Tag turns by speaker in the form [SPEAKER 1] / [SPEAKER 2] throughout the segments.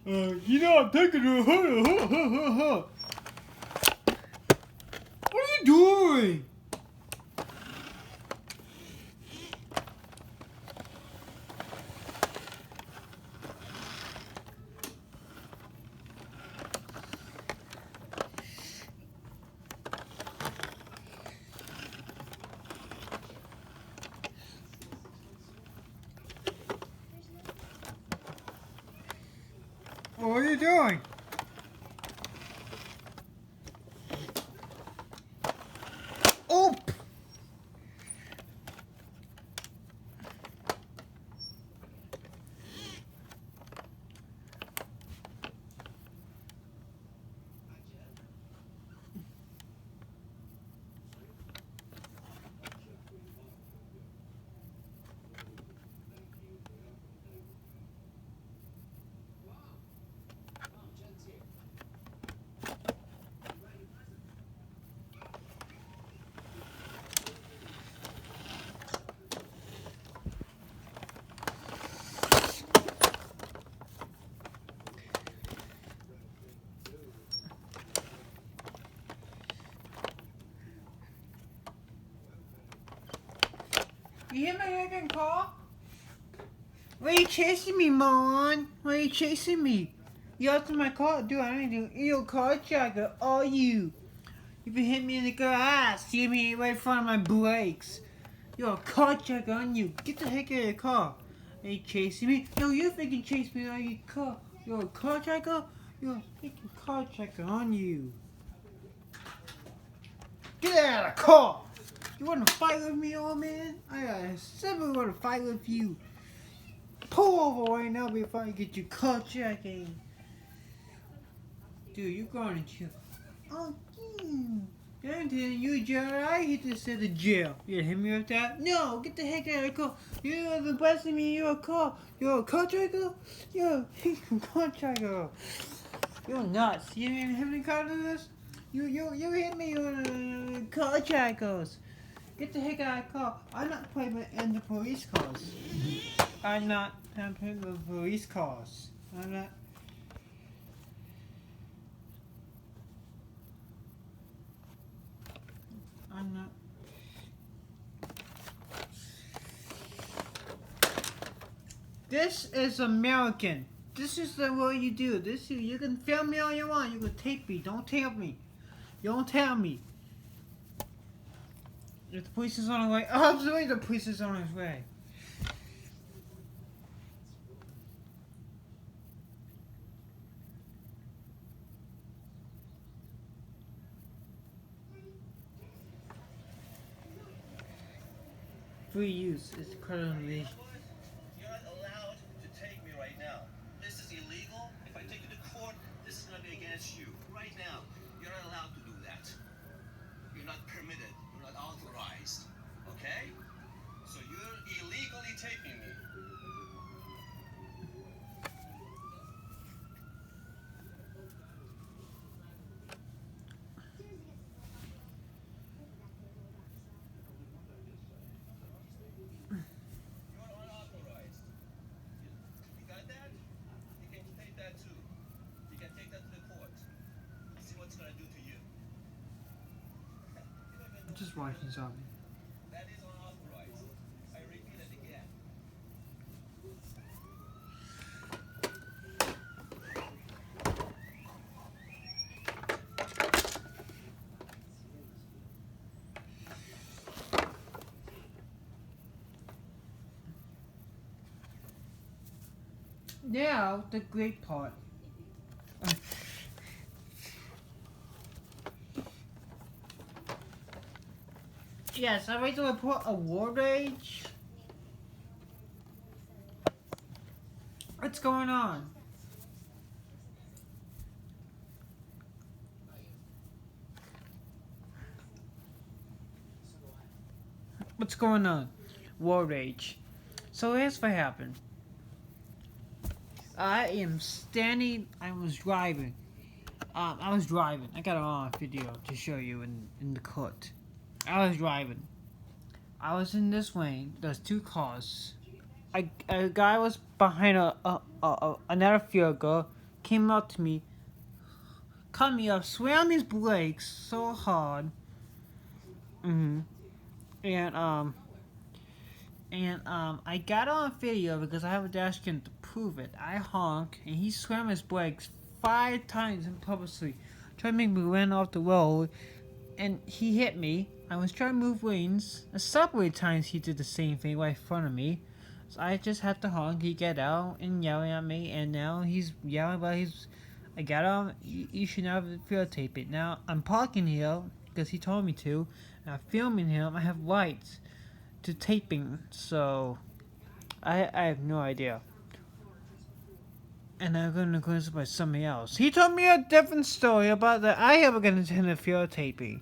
[SPEAKER 1] I'm taking a. What are you doing? What are you doing? Oh! You hear my second call? Why are you chasing me, Mon? Why are you chasing me? You out to my car, dude. I ain't doing. You a carjacker, are you? You been hitting me in the grass. See me right in front of my brakes. You're a carjacker, aren't you? Get the heck out of the car. Are you chasing me? No, you thinking chase me out of your car. You're a carjacker? You're a freaking carjacker, aren't you? Get out of the car! You wanna fight with me, old man? I simply wanna fight with you. Pull over right now before I get you carjacking. Dude, you're going to jail. Oh, I'm telling you, jail. I hit this at the jail. You gonna hit me with that? No, get the heck out of the car. You're the best of me. You're a car. You're a carjacker. You're a carjacker. You're nuts. You didn't have any car to this? You hit me with carjackers. Get the heck out of the car. I'm not playing in the police cars. I'm not playing the police cars. I'm not. I'm not. This is American. This is the way you do. You can film me all you want. You can tape me. Don't tape me. Don't tell me. If the police is on the way, absolutely the police is on his way. Free use is currently.
[SPEAKER 2] You're not allowed to take me right now. This is illegal. If I take you to court, this is going to be against you. Right now, you're not allowed to do that. You're not permitted. You're not authorized. Okay? So you're illegally taping me. You're unauthorized. You got that? You can take that too. You can take that to the court. See what's going to do to you.
[SPEAKER 1] I'm just watching something.
[SPEAKER 2] That is unauthorized. I repeat it again.
[SPEAKER 1] Now the great part. Yes, I wait to report a war rage. What's going on? What's going on? War rage. So here's what happened. I am standing. I was driving. I was driving. I got it on video to show you in the court. I was driving. I was in this lane. There's two cars. A guy was behind another vehicle came up to me, cut me up, slammed his brakes so hard. And I got on video because I have a dash cam to prove it. I honk and he slammed his brakes 5 times impulsively, trying to make me run off the road, and he hit me. I was trying to move lanes. Several times he did the same thing right in front of me. So I just had to honk. He got out and yelling at me, and now he's yelling about I got on. You should never videotape it. Now I'm parking here because he told me to. And I'm filming him. I have rights to taping, so I have no idea. And I'm gonna go by somebody else. He told me a different story about that. I have gonna interfere taping.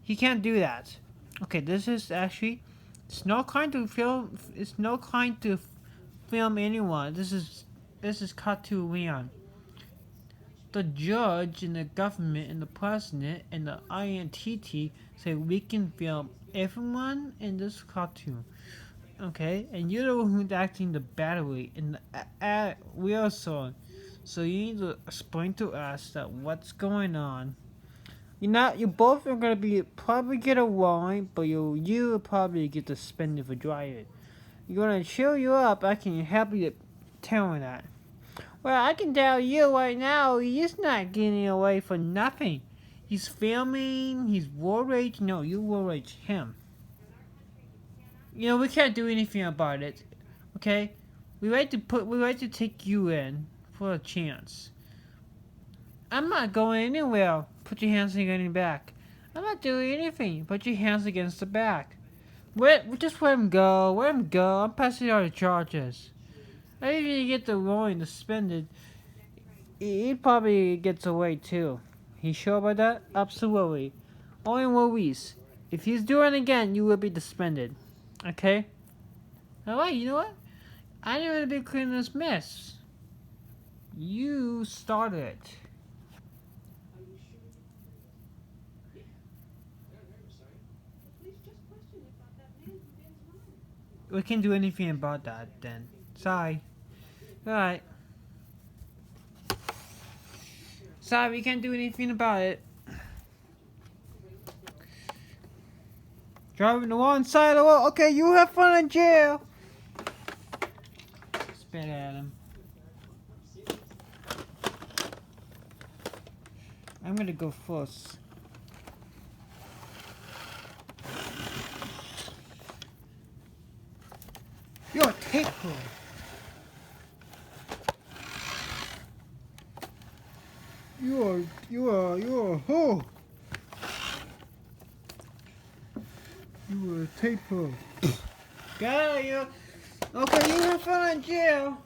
[SPEAKER 1] He can't do that. Okay, this is actually. It's no kind to film. It's no kind to film anyone. This is Cartoon Leon. The judge and the government and the president and the INTT say we can film everyone in this cartoon. Okay, and you're the one who's acting the battery in the real song. So you need to explain to us that what's going on. You both are gonna probably get a warning, but you probably get suspended for driving. You're gonna chill you up. I can help you tell me that. Well, I can tell you right now, he's not getting away for nothing. He's filming. He's war rage. No, you war rage him. We can't do anything about it. Okay, we like to take you in for a chance. I'm not going anywhere. Put your hands against your back. I'm not doing anything. Put your hands against the back. Just let him go. Let him go. I'm passing all the charges. I even get the warning suspended. He probably gets away too. He sure about that? Absolutely. Only Luis. If he's doing it again, you will be suspended. Okay? Alright, you know what? I need to be cleaning this mess. You started it. We can't do anything about that then. Sorry. Alright. Sorry, we can't do anything about it. Driving the wrong side of the road. Okay, you have fun in jail. Spit at him. I'm gonna go first. You're a tape pull. You're a hoe. You were a tape pull. Got you. Okay, you have fun in jail.